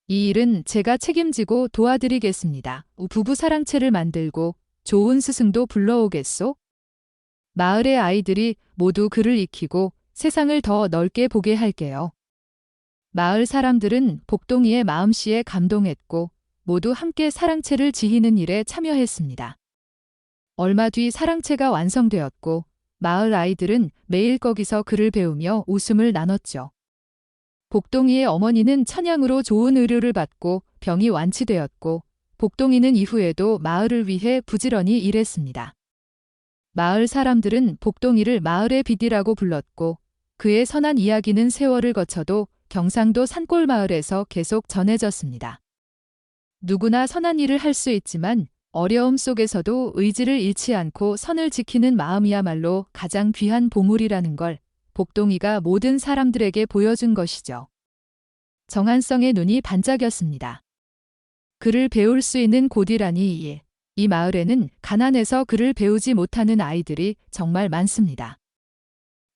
이 일은 제가 책임지고 도와드리겠습니다. 부부 사랑채를 만들고 좋은 스승도 불러오겠소? 마을의 아이들이 모두 글을 익히고 세상을 더 넓게 보게 할게요. 마을 사람들은 복동이의 마음씨에 감동했고 모두 함께 사랑채를 지히는 일에 참여했습니다. 얼마 뒤 사랑채가 완성되었고 마을 아이들은 매일 거기서 글을 배우며 웃음을 나눴죠. 복동이의 어머니는 천냥으로 좋은 의료를 받고 병이 완치되었고 복동이는 이후에도 마을을 위해 부지런히 일했습니다. 마을 사람들은 복동이를 마을의 빛이라고 불렀고 그의 선한 이야기는 세월을 거쳐도 경상도 산골마을에서 계속 전해졌습니다. 누구나 선한 일을 할 수 있지만 어려움 속에서도 의지를 잃지 않고 선을 지키는 마음이야말로 가장 귀한 보물이라는 걸 복동이가 모든 사람들에게 보여준 것이죠. 정한성의 눈이 반짝였습니다. 글을 배울 수 있는 곳이라니 이 마을에는 가난해서 글을 배우지 못하는 아이들이 정말 많습니다.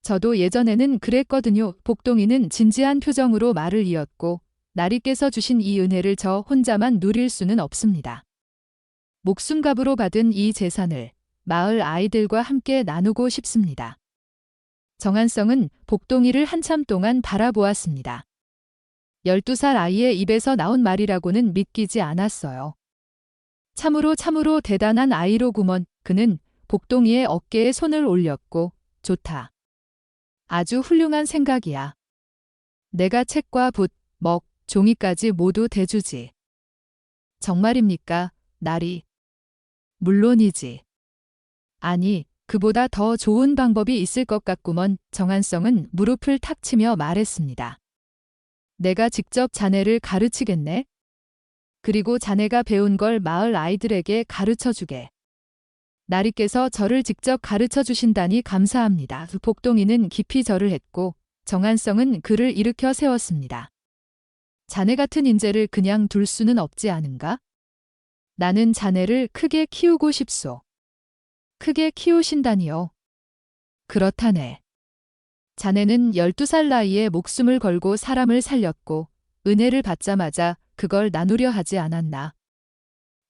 저도 예전에는 그랬거든요. 복동이는 진지한 표정으로 말을 이었고 나리께서 주신 이 은혜를 저 혼자만 누릴 수는 없습니다. 목숨값으로 받은 이 재산을 마을 아이들과 함께 나누고 싶습니다. 정한성은 복동이를 한참 동안 바라보았습니다. 12살 아이의 입에서 나온 말이라고는 믿기지 않았어요. 참으로 대단한 아이로구먼. 그는 복동이의 어깨에 손을 올렸고 좋다. 아주 훌륭한 생각이야. 내가 책과 붓, 먹, 종이까지 모두 대주지. 정말입니까, 나리? 물론이지. 아니, 그보다 더 좋은 방법이 있을 것 같구먼. 정한성은 무릎을 탁 치며 말했습니다. 내가 직접 자네를 가르치겠네. 그리고 자네가 배운 걸 마을 아이들에게 가르쳐 주게. 나리께서 저를 직접 가르쳐 주신다니 감사합니다. 복동이는 깊이 절을 했고 정한성은 그를 일으켜 세웠습니다. 자네 같은 인재를 그냥 둘 수는 없지 않은가? 나는 자네를 크게 키우고 싶소. 크게 키우신다니요. 그렇다네. 자네는 12살 나이에 목숨을 걸고 사람을 살렸고 은혜를 받자마자 그걸 나누려 하지 않았나.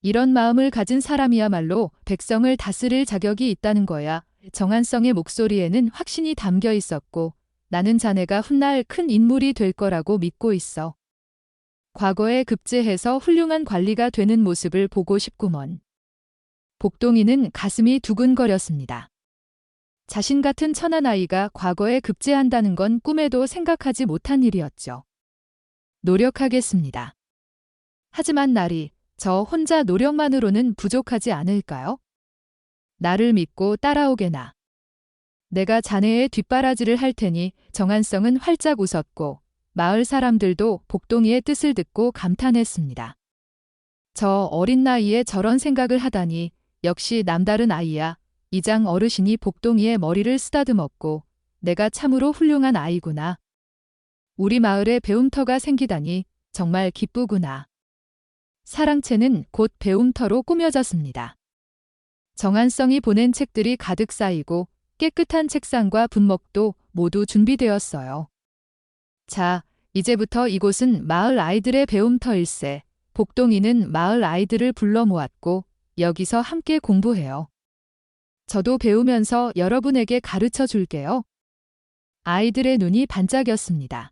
이런 마음을 가진 사람이야말로 백성을 다스릴 자격이 있다는 거야. 정한성의 목소리에는 확신이 담겨 있었고 나는 자네가 훗날 큰 인물이 될 거라고 믿고 있어. 과거에 급제해서 훌륭한 관리가 되는 모습을 보고 싶구먼. 복동이는 가슴이 두근거렸습니다. 자신 같은 천한 아이가 과거에 급제한다는 건 꿈에도 생각하지 못한 일이었죠. 노력하겠습니다. 하지만 나리, 저 혼자 노력만으로는 부족하지 않을까요? 나를 믿고 따라오게나. 내가 자네의 뒷바라지를 할 테니. 정한성은 활짝 웃었고 마을 사람들도 복동이의 뜻을 듣고 감탄했습니다. 저 어린 나이에 저런 생각을 하다니 역시 남다른 아이야. 이장 어르신이 복동이의 머리를 쓰다듬었고 내가 참으로 훌륭한 아이구나. 우리 마을에 배움터가 생기다니 정말 기쁘구나. 사랑채는 곧 배움터로 꾸며졌습니다. 정한성이 보낸 책들이 가득 쌓이고 깨끗한 책상과 분목도 모두 준비되었어요. 자, 이제부터 이곳은 마을 아이들의 배움터일세. 복동이는 마을 아이들을 불러 모았고 여기서 함께 공부해요. 저도 배우면서 여러분에게 가르쳐 줄게요. 아이들의 눈이 반짝였습니다.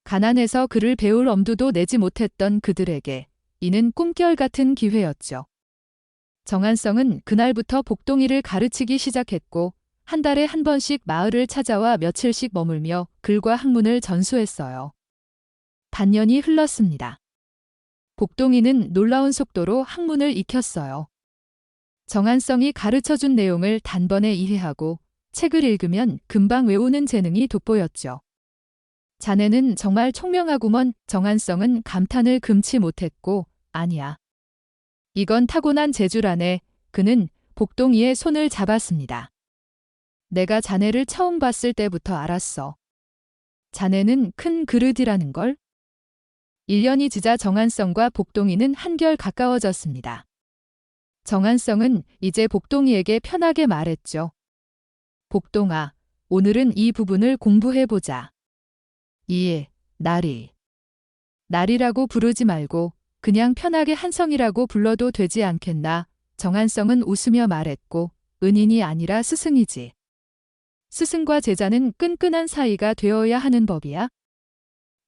가난해서 글을 배울 엄두도 내지 못했던 그들에게 이는 꿈결 같은 기회였죠. 정한성은 그날부터 복동이를 가르치기 시작했고 한 달에 한 번씩 마을을 찾아와 며칠씩 머물며 글과 학문을 전수했어요. 반년이 흘렀습니다. 복동이는 놀라운 속도로 학문을 익혔어요. 정한성이 가르쳐준 내용을 단번에 이해하고 책을 읽으면 금방 외우는 재능이 돋보였죠. 자네는 정말 총명하구먼. 정한성은 감탄을 금치 못했고 아니야. 이건 타고난 재주라네. 그는 복동이의 손을 잡았습니다. 내가 자네를 처음 봤을 때부터 알았어. 자네는 큰 그릇이라는 걸. 1년이 지자 정한성과 복동이는 한결 가까워졌습니다. 정한성은 이제 복동이에게 편하게 말했죠. 복동아, 오늘은 이 부분을 공부해보자. 이에, 나리. 나리라고 부르지 말고 그냥 편하게 한성이라고 불러도 되지 않겠나. 정한성은 웃으며 말했고 은인이 아니라 스승이지. 스승과 제자는 끈끈한 사이가 되어야 하는 법이야.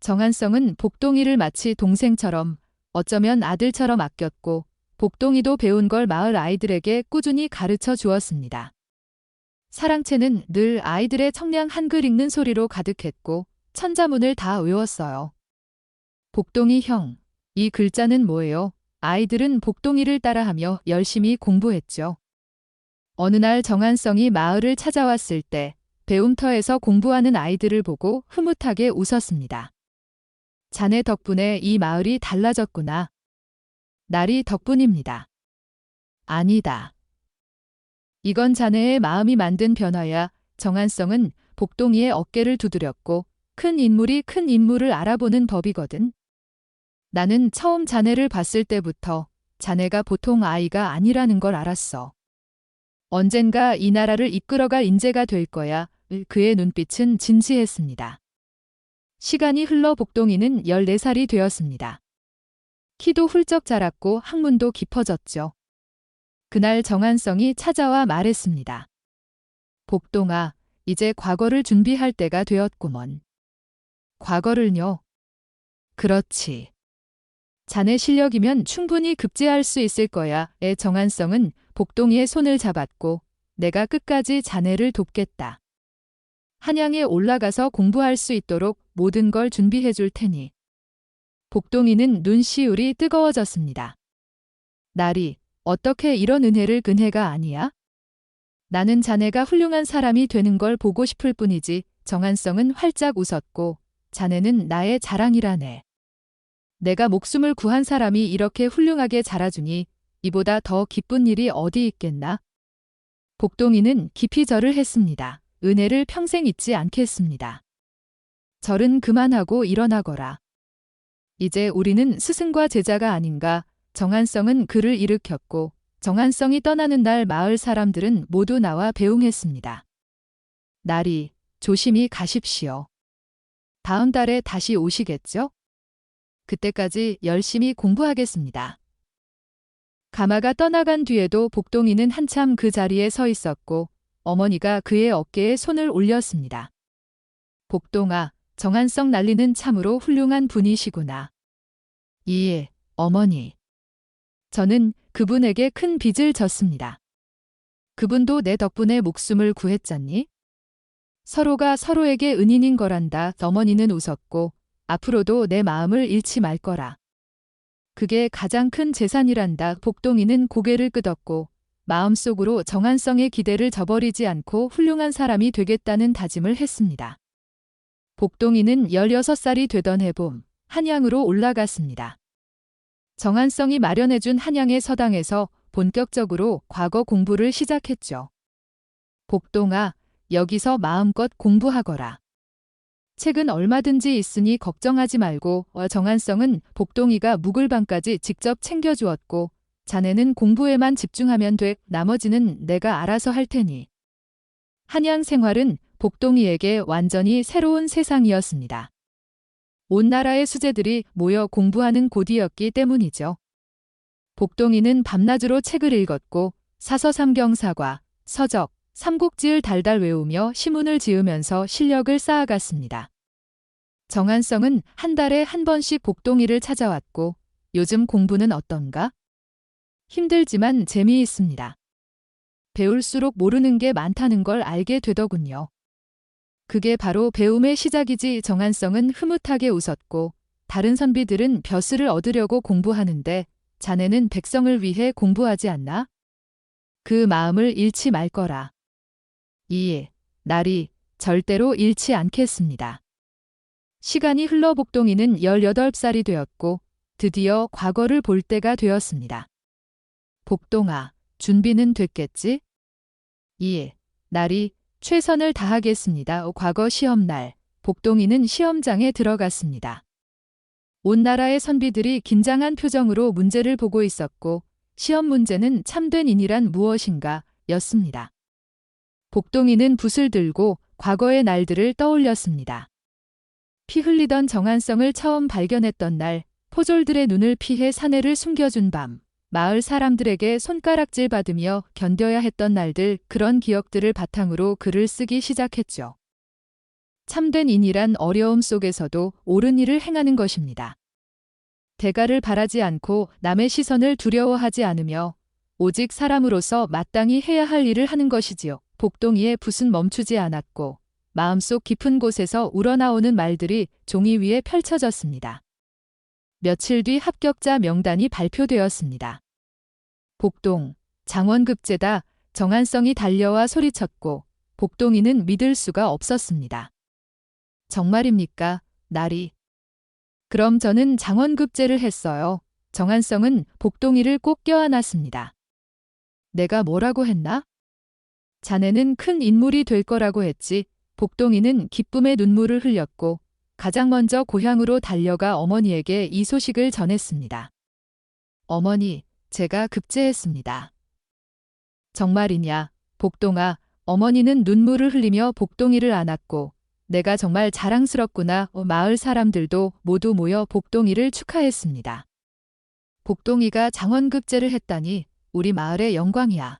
정한성은 복동이를 마치 동생처럼 어쩌면 아들처럼 아꼈고 복동이도 배운 걸 마을 아이들에게 꾸준히 가르쳐 주었습니다. 사랑채는 늘 아이들의 청량 한글 읽는 소리로 가득했고 천자문을 다 외웠어요. 복동이 형, 이 글자는 뭐예요? 아이들은 복동이를 따라하며 열심히 공부했죠. 어느 날 정한성이 마을을 찾아왔을 때 배움터에서 공부하는 아이들을 보고 흐뭇하게 웃었습니다. 자네 덕분에 이 마을이 달라졌구나. 날이 덕분입니다. 아니다. 이건 자네의 마음이 만든 변화야. 정한성은 복동이의 어깨를 두드렸고 큰 인물이 큰 인물을 알아보는 법이거든. 나는 처음 자네를 봤을 때부터 자네가 보통 아이가 아니라는 걸 알았어. 언젠가 이 나라를 이끌어갈 인재가 될 거야. 그의 눈빛은 진지했습니다. 시간이 흘러 복동이는 14살이 되었습니다. 키도 훌쩍 자랐고 학문도 깊어졌죠. 그날 정한성이 찾아와 말했습니다. 복동아, 이제 과거를 준비할 때가 되었구먼. 과거를요? 그렇지. 자네 실력이면 충분히 급제할 수 있을 거야. 정한성은 복동이의 손을 잡았고 내가 끝까지 자네를 돕겠다. 한양에 올라가서 공부할 수 있도록 모든 걸 준비해 줄 테니. 복동이는 눈시울이 뜨거워졌습니다. 나리, 어떻게 이런 은혜를 은혜가 아니야? 나는 자네가 훌륭한 사람이 되는 걸 보고 싶을 뿐이지. 정한성은 활짝 웃었고 자네는 나의 자랑이라네. 내가 목숨을 구한 사람이 이렇게 훌륭하게 자라주니 이보다 더 기쁜 일이 어디 있겠나? 복동이는 깊이 절을 했습니다. 은혜를 평생 잊지 않겠습니다. 절은 그만하고 일어나거라. 이제 우리는 스승과 제자가 아닌가. 정한성은 그를 일으켰고 정한성이 떠나는 날 마을 사람들은 모두 나와 배웅했습니다. 나리, 조심히 가십시오. 다음 달에 다시 오시겠죠? 그때까지 열심히 공부하겠습니다. 가마가 떠나간 뒤에도 복동이는 한참 그 자리에 서 있었고 어머니가 그의 어깨에 손을 올렸습니다. 복동아, 정한성 난리는 참으로 훌륭한 분이시구나. 예, 어머니. 저는 그분에게 큰 빚을 졌습니다. 그분도 내 덕분에 목숨을 구했잖니? 서로가 서로에게 은인인 거란다. 어머니는 웃었고 앞으로도 내 마음을 잃지 말 거라. 그게 가장 큰 재산이란다. 복동이는 고개를 끄덕고 마음속으로 정한성의 기대를 저버리지 않고 훌륭한 사람이 되겠다는 다짐을 했습니다. 복동이는 16살이 되던 해봄 한양으로 올라갔습니다. 정한성이 마련해준 한양의 서당에서 본격적으로 과거 공부를 시작했죠. 복동아, 여기서 마음껏 공부하거라. 책은 얼마든지 있으니 걱정하지 말고. 정한성은 복동이가 묵을 방까지 직접 챙겨주었고 자네는 공부에만 집중하면 돼. 나머지는 내가 알아서 할 테니. 한양 생활은 복동이에게 완전히 새로운 세상이었습니다. 온 나라의 수재들이 모여 공부하는 곳이었기 때문이죠. 복동이는 밤낮으로 책을 읽었고 사서삼경사과, 서적, 삼국지를 달달 외우며 시문을 지으면서 실력을 쌓아갔습니다. 정한성은 한 달에 한 번씩 복동이를 찾아왔고 요즘 공부는 어떤가? 힘들지만 재미있습니다. 배울수록 모르는 게 많다는 걸 알게 되더군요. 그게 바로 배움의 시작이지. 정한성은 흐뭇하게 웃었고 다른 선비들은 벼슬을 얻으려고 공부하는데 자네는 백성을 위해 공부하지 않나? 그 마음을 잃지 말 거라. 예, 나리, 절대로 잃지 않겠습니다. 시간이 흘러 복동이는 18살이 되었고 드디어 과거를 볼 때가 되었습니다. 복동아, 준비는 됐겠지? 예, 나리, 최선을 다하겠습니다. 과거 시험날, 복동이는 시험장에 들어갔습니다. 온 나라의 선비들이 긴장한 표정으로 문제를 보고 있었고 시험 문제는 참된 인이란 무엇인가 였습니다. 복동이는 붓을 들고 과거의 날들을 떠올렸습니다. 피 흘리던 정한성을 처음 발견했던 날, 포졸들의 눈을 피해 사내를 숨겨준 밤, 마을 사람들에게 손가락질 받으며 견뎌야 했던 날들, 그런 기억들을 바탕으로 글을 쓰기 시작했죠. 참된 인이란 어려움 속에서도 옳은 일을 행하는 것입니다. 대가를 바라지 않고 남의 시선을 두려워하지 않으며 오직 사람으로서 마땅히 해야 할 일을 하는 것이지요. 복동이의 붓은 멈추지 않았고 마음속 깊은 곳에서 우러나오는 말들이 종이 위에 펼쳐졌습니다. 며칠 뒤 합격자 명단이 발표되었습니다. 복동, 장원급제다. 정한성이 달려와 소리쳤고 복동이는 믿을 수가 없었습니다. 정말입니까, 나리? 그럼 저는 장원급제를 했어요. 정한성은 복동이를 꼭 껴안았습니다. 내가 뭐라고 했나? 자네는 큰 인물이 될 거라고 했지. 복동이는 기쁨의 눈물을 흘렸고 가장 먼저 고향으로 달려가 어머니에게 이 소식을 전했습니다. 어머니, 제가 급제했습니다. 정말이냐? 복동아, 어머니는 눈물을 흘리며 복동이를 안았고 내가 정말 자랑스럽구나. 마을 사람들도 모두 모여 복동이를 축하했습니다. 복동이가 장원급제를 했다니 우리 마을의 영광이야.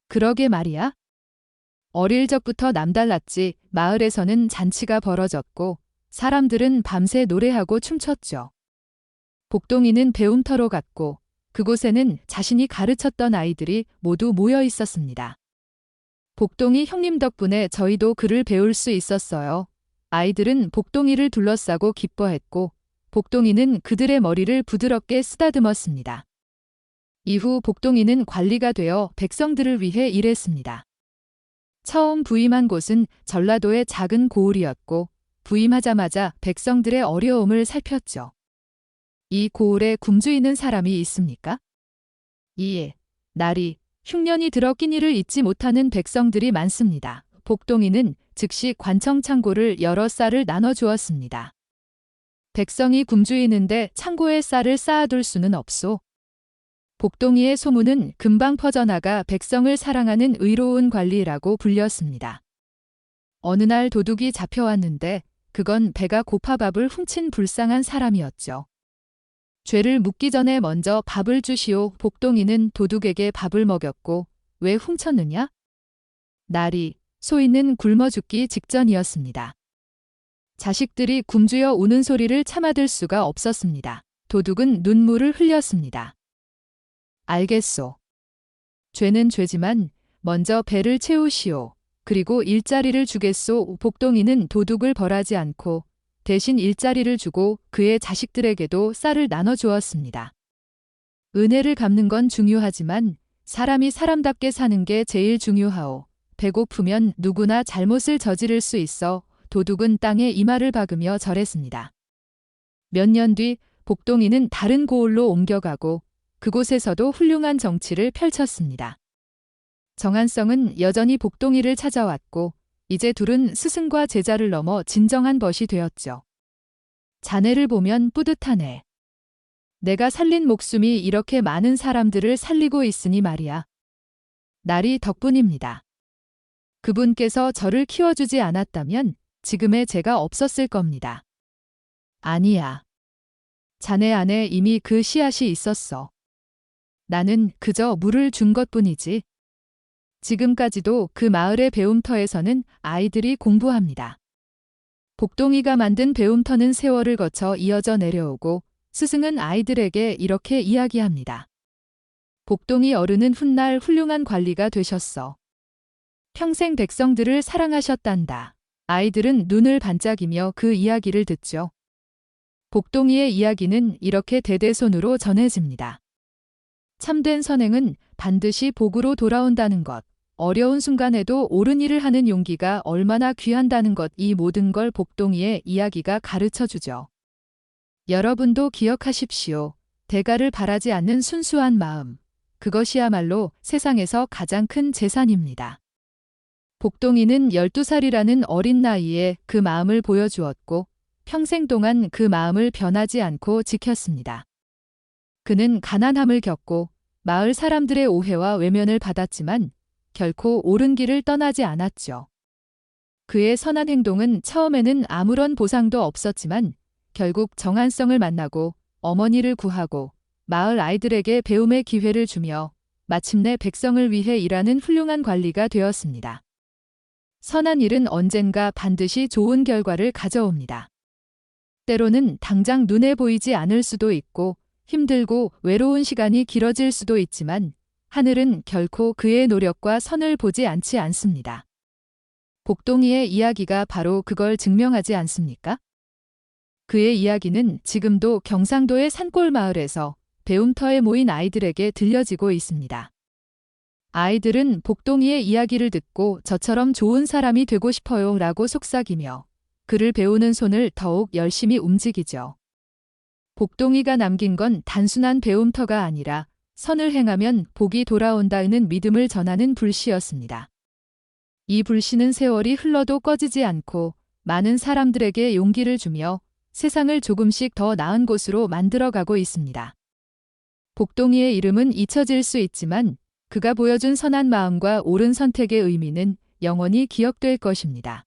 그러게 말이야. 어릴 적부터 남달랐지. 마을에서는 잔치가 벌어졌고 사람들은 밤새 노래하고 춤췄죠. 복동이는 배움터로 갔고 그곳에는 자신이 가르쳤던 아이들이 모두 모여 있었습니다. 복동이 형님 덕분에 저희도 글을 배울 수 있었어요. 아이들은 복동이를 둘러싸고 기뻐했고 복동이는 그들의 머리를 부드럽게 쓰다듬었습니다. 이후 복동이는 관리가 되어 백성들을 위해 일했습니다. 처음 부임한 곳은 전라도의 작은 고을이었고 부임하자마자 백성들의 어려움을 살폈죠. 이 고을에 굶주이는 사람이 있습니까? 이에 날이 흉년이 들어 끼니를 잊지 못하는 백성들이 많습니다. 복동이는 즉시 관청 창고를 열어 쌀을 나눠주었습니다. 백성이 굶주이는데 창고에 쌀을 쌓아둘 수는 없소. 복동이의 소문은 금방 퍼져나가 백성을 사랑하는 의로운 관리라고 불렸습니다. 어느 날 도둑이 잡혀왔는데 그건 배가 고파 밥을 훔친 불쌍한 사람이었죠. 죄를 묻기 전에 먼저 밥을 주시오. 복동이는 도둑에게 밥을 먹였고 왜 훔쳤느냐? 날이 소인은 굶어 죽기 직전이었습니다. 자식들이 굶주려 우는 소리를 참아들 수가 없었습니다. 도둑은 눈물을 흘렸습니다. 알겠소. 죄는 죄지만 먼저 배를 채우시오. 그리고 일자리를 주겠소. 복동이는 도둑을 벌하지 않고 대신 일자리를 주고 그의 자식들에게도 쌀을 나눠주었습니다. 은혜를 갚는 건 중요하지만 사람이 사람답게 사는 게 제일 중요하오. 배고프면 누구나 잘못을 저지를 수 있어. 도둑은 땅에 이마를 박으며 절했습니다. 몇 년 뒤 복동이는 다른 고을로 옮겨가고 그곳에서도 훌륭한 정치를 펼쳤습니다. 정한성은 여전히 복동이를 찾아왔고 이제 둘은 스승과 제자를 넘어 진정한 벗이 되었죠. 자네를 보면 뿌듯하네. 내가 살린 목숨이 이렇게 많은 사람들을 살리고 있으니 말이야. 날이 덕분입니다. 그분께서 저를 키워주지 않았다면 지금의 제가 없었을 겁니다. 아니야. 자네 안에 이미 그 씨앗이 있었어. 나는 그저 물을 준 것뿐이지. 지금까지도 그 마을의 배움터에서는 아이들이 공부합니다. 복동이가 만든 배움터는 세월을 거쳐 이어져 내려오고 스승은 아이들에게 이렇게 이야기합니다. 복동이 어른은 훗날 훌륭한 관리가 되셨어. 평생 백성들을 사랑하셨단다. 아이들은 눈을 반짝이며 그 이야기를 듣죠. 복동이의 이야기는 이렇게 대대손으로 전해집니다. 참된 선행은 반드시 복으로 돌아온다는 것, 어려운 순간에도 옳은 일을 하는 용기가 얼마나 귀한다는 것, 이 모든 걸 복동이의 이야기가 가르쳐주죠. 여러분도 기억하십시오. 대가를 바라지 않는 순수한 마음, 그것이야말로 세상에서 가장 큰 재산입니다. 복동이는 12살이라는 어린 나이에 그 마음을 보여주었고 평생 동안 그 마음을 변하지 않고 지켰습니다. 그는 가난함을 겪고 마을 사람들의 오해와 외면을 받았지만 결코 옳은 길을 떠나지 않았죠. 그의 선한 행동은 처음에는 아무런 보상도 없었지만 결국 정한성을 만나고 어머니를 구하고 마을 아이들에게 배움의 기회를 주며 마침내 백성을 위해 일하는 훌륭한 관리가 되었습니다. 선한 일은 언젠가 반드시 좋은 결과를 가져옵니다. 때로는 당장 눈에 보이지 않을 수도 있고 힘들고 외로운 시간이 길어질 수도 있지만 하늘은 결코 그의 노력과 선을 보지 않지 않습니다. 복동이의 이야기가 바로 그걸 증명하지 않습니까? 그의 이야기는 지금도 경상도의 산골 마을에서 배움터에 모인 아이들에게 들려지고 있습니다. 아이들은 복동이의 이야기를 듣고 저처럼 좋은 사람이 되고 싶어요 라고 속삭이며 그를 배우는 손을 더욱 열심히 움직이죠. 복동이가 남긴 건 단순한 배움터가 아니라 선을 행하면 복이 돌아온다는 믿음을 전하는 불시였습니다. 이 불씨는 세월이 흘러도 꺼지지 않고 많은 사람들에게 용기를 주며 세상을 조금씩 더 나은 곳으로 만들어가고 있습니다. 복동이의 이름은 잊혀질 수 있지만 그가 보여준 선한 마음과 옳은 선택의 의미는 영원히 기억될 것입니다.